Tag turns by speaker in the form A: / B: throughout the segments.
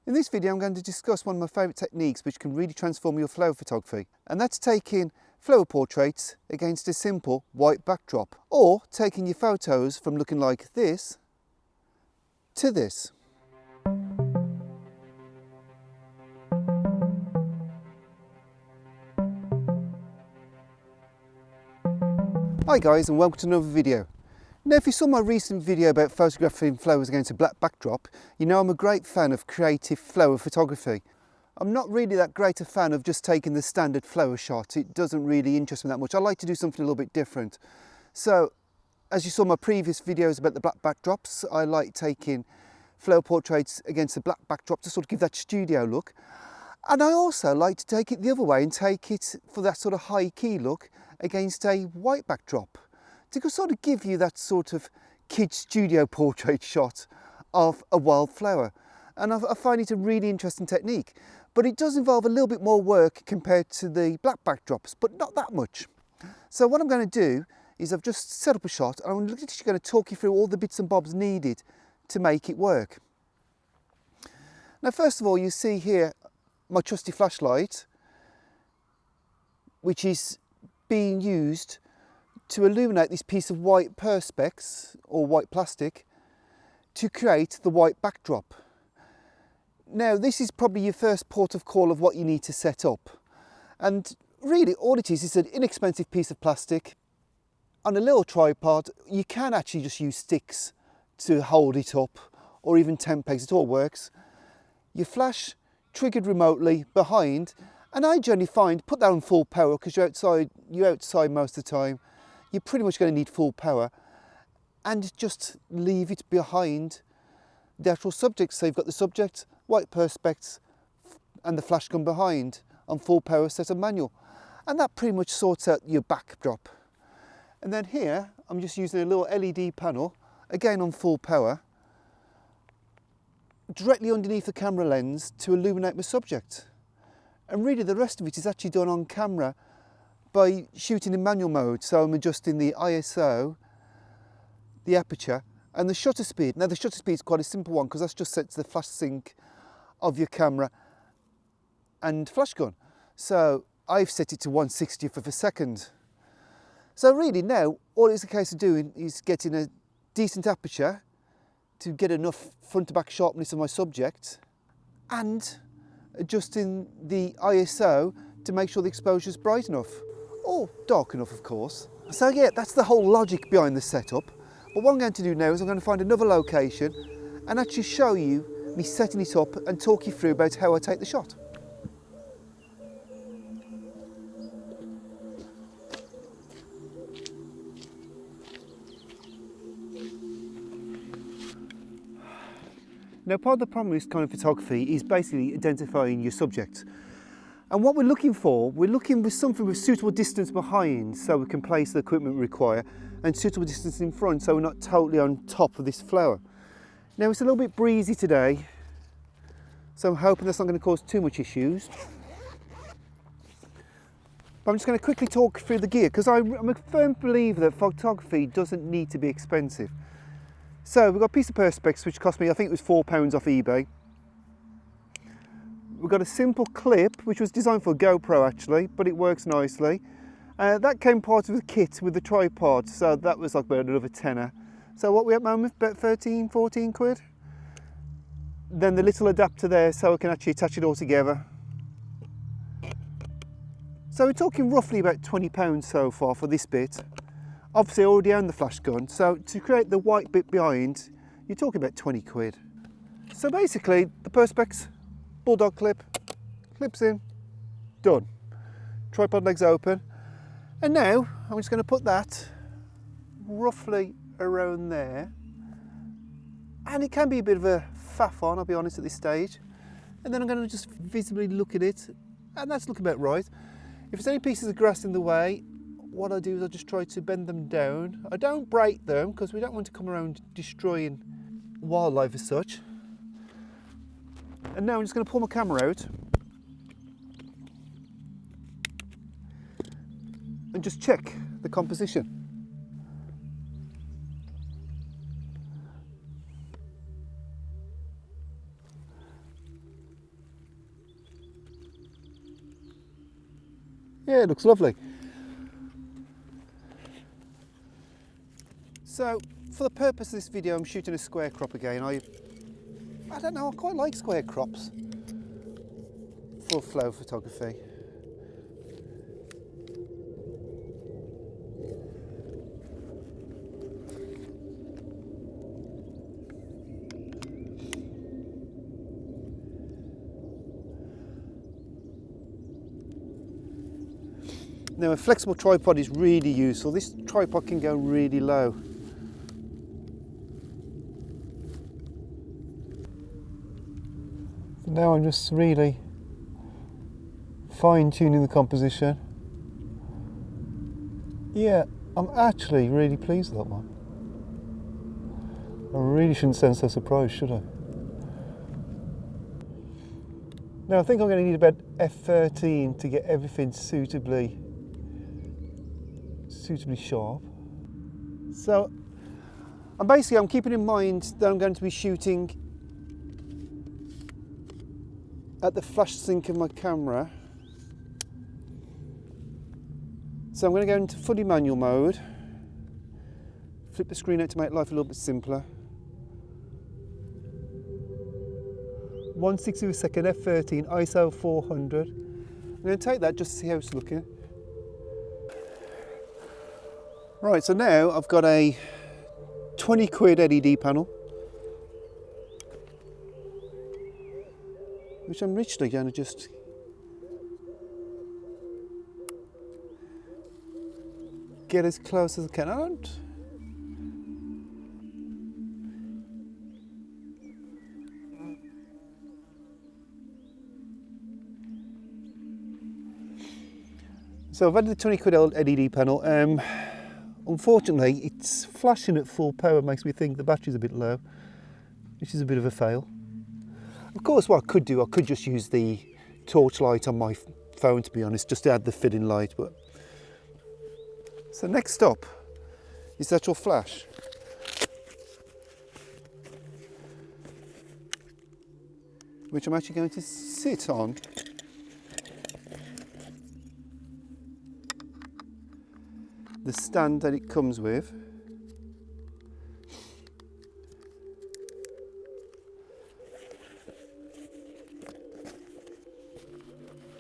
A: In this video I'm going to discuss one of my favourite techniques which can really transform your flower photography, and that's taking flower portraits against a simple white backdrop, or taking your photos from looking like this to this. Hi guys, and welcome to another video. Now, if you saw my recent video about photographing flowers against a black backdrop, you know I'm a great fan of creative flower photography. I'm not really that great a fan of just taking the standard flower shot. It doesn't really interest me that much. I like to do something a little bit different. So, as you saw my previous videos about the black backdrops, I like taking flower portraits against a black backdrop to sort of give that studio look. And I also like to take it the other way and take it for that sort of high key look against a white backdrop, to sort of give you that sort of kid studio portrait shot of a wildflower. And I find it a really interesting technique, but it does involve a little bit more work compared to the black backdrops, but not that much. So what I'm going to do is I've just set up a shot, and I'm literally going to talk you through all the bits and bobs needed to make it work. Now, first of all, you see here my trusty flashlight, which is being used to illuminate this piece of white perspex or white plastic to create the white backdrop. Now, this is probably your first port of call of what you need to set up, and really all it is an inexpensive piece of plastic on a little tripod. You can actually just use sticks to hold it up, or even tent pegs, it all works. Your flash triggered remotely behind, and I generally find put that on full power, because you're outside most of the time. You're pretty much going to need full power, and just leave it behind the actual subject. So you've got the subject, white perspex, and the flash gun behind on full power set of manual, and that pretty much sorts out your backdrop. And then here I'm just using a little LED panel, again on full power, directly underneath the camera lens to illuminate my subject. And really the rest of it is actually done on camera by shooting in manual mode. So I'm adjusting the ISO, the aperture, and the shutter speed. Now the shutter speed is quite a simple one, because that's just set to the flash sync of your camera and flash gun. So I've set it to 1/60th of a second. So really now all it's a case of doing is getting a decent aperture to get enough front to back sharpness of my subject, and adjusting the ISO to make sure the exposure is bright enough, or dark enough, of course. So yeah, that's the whole logic behind the setup. But what I'm going to do now is I'm going to find another location and actually show you me setting it up and talk you through about how I take the shot. Now, part of the problem with this kind of photography is basically identifying your subject. And what we're looking for with something with suitable distance behind, so we can place the equipment we require, and suitable distance in front, so we're not totally on top of this flower. Now, it's a little bit breezy today, so I'm hoping that's not going to cause too much issues. But I'm just going to quickly talk through the gear, because I'm a firm believer that photography doesn't need to be expensive. So we've got a piece of perspex which cost me, I think it was £4 off eBay. We've got a simple clip which was designed for a GoPro actually, but it works nicely. That came part of the kit with the tripod, so that was like about another tenner. So what we at the moment, about 13, 14 quid. Then the little adapter there, so I can actually attach it all together. So we're talking roughly about £20 so far for this bit. Obviously I already own the flash gun, so to create the white bit behind, you're talking about 20 quid. So basically, the perspex, bulldog clip, clips in, done. Tripod legs open. And now, I'm just going to put that roughly around there. And it can be a bit of a faff on, I'll be honest, at this stage. And then I'm going to just visibly look at it, and that's looking about right. If there's any pieces of grass in the way, what I do is I just try to bend them down. I don't break them, because we don't want to come around destroying wildlife as such. And now I'm just going to pull my camera out and just check the composition. Yeah, it looks lovely. So, for the purpose of this video, I'm shooting a square crop again. I don't know, I quite like square crops for flow photography. Now, a flexible tripod is really useful. This tripod can go really low. So now I'm just really fine-tuning the composition. Yeah, I'm actually really pleased with that one. I really shouldn't sound so surprised, should I? Now I think I'm going to need about f13 to get everything suitably sharp. So I'm keeping in mind that I'm going to be shooting at the flash sync of my camera. So I'm going to go into fully manual mode, flip the screen out to make life a little bit simpler. 160 a second, f13, ISO 400. I'm going to take that just to see how it's looking. Right, so now I've got a 20 quid LED panel, which I'm literally going to just get as close as I can. So I've added the 20 quid LED panel. Unfortunately, it's flashing at full power, makes me think the battery's a bit low, which is a bit of a fail. Of course, what I could do, I could just use the torch light on my phone, to be honest, just to add the fitting light. But so next up is the actual flash. Which I'm actually going to sit on the stand that it comes with.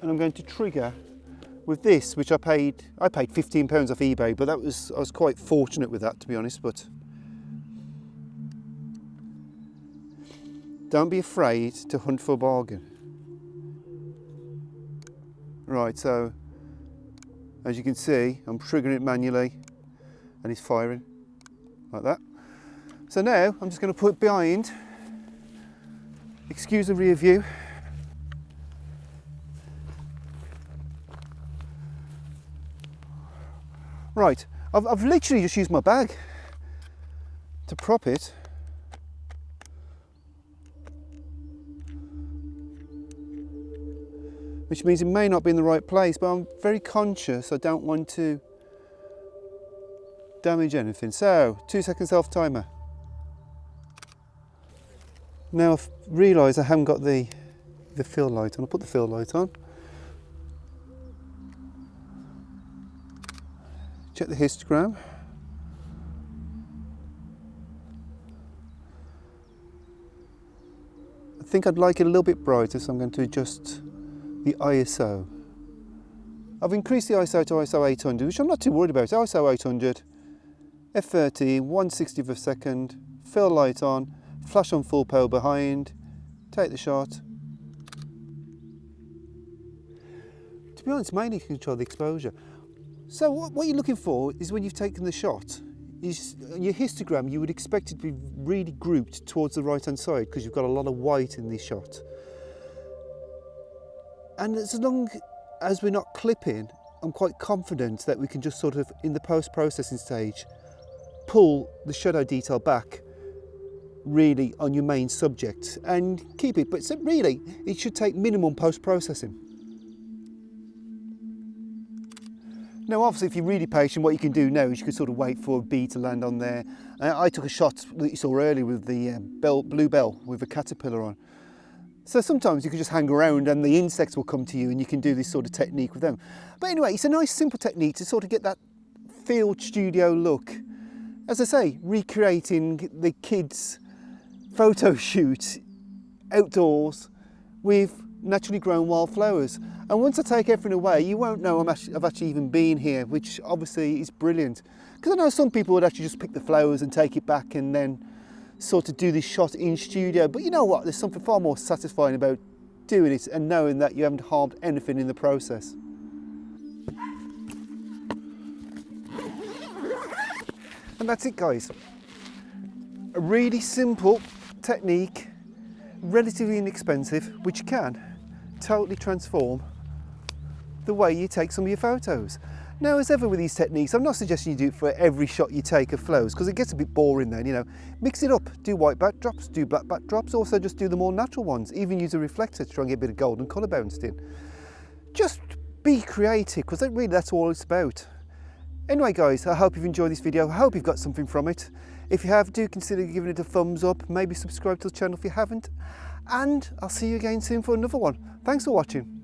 A: And I'm going to trigger with this, which I paid £15 off eBay, but I was quite fortunate with that, to be honest. But don't be afraid to hunt for a bargain. Right, so as you can see, I'm triggering it manually and it's firing like that. So now I'm just going to put it behind, excuse the rear view. Right, I've literally just used my bag to prop it. Which means it may not be in the right place, but I'm very conscious I don't want to damage anything. So, 2 seconds off timer. Now I've realised I haven't got the field light on. I'll put the field light on. Check the histogram. I think I'd like it a little bit brighter, so I'm going to adjust the ISO. I've increased the ISO to ISO 800, which I'm not too worried about. ISO 800, f30, 1/60 of a second, fill light on, flash on full power behind, take the shot. To be honest, mainly to control the exposure. So what you're looking for is when you've taken the shot, is your histogram, you would expect it to be really grouped towards the right hand side because you've got a lot of white in this shot. And as long as we're not clipping, I'm quite confident that we can just sort of, in the post-processing stage, pull the shadow detail back really on your main subject and keep it. But really, it should take minimum post-processing. Now, obviously, if you're really patient, what you can do now is you can sort of wait for a bee to land on there. I took a shot that you saw earlier with the blue bell with a caterpillar on. So sometimes you can just hang around and the insects will come to you and you can do this sort of technique with them. But anyway, it's a nice simple technique to sort of get that field studio look. As I say, recreating the kids' photo shoot outdoors with naturally grown wildflowers. And once I take everything away, you won't know I've actually even been here, which obviously is brilliant. Because I know some people would actually just pick the flowers and take it back and then sort of do this shot in studio. But you know what? There's something far more satisfying about doing it and knowing that you haven't harmed anything in the process. And that's it, guys. A really simple technique, relatively inexpensive, which can totally transform the way you take some of your photos. Now, as ever with these techniques, I'm not suggesting you do it for every shot you take of flows, because it gets a bit boring then, you know. Mix it up, do white backdrops, do black backdrops, also just do the more natural ones, even use a reflector to try and get a bit of golden colour bounced in. Just be creative, because really that's all it's about. Anyway guys, I hope you've enjoyed this video, I hope you've got something from it. If you have, do consider giving it a thumbs up, maybe subscribe to the channel if you haven't, and I'll see you again soon for another one. Thanks for watching.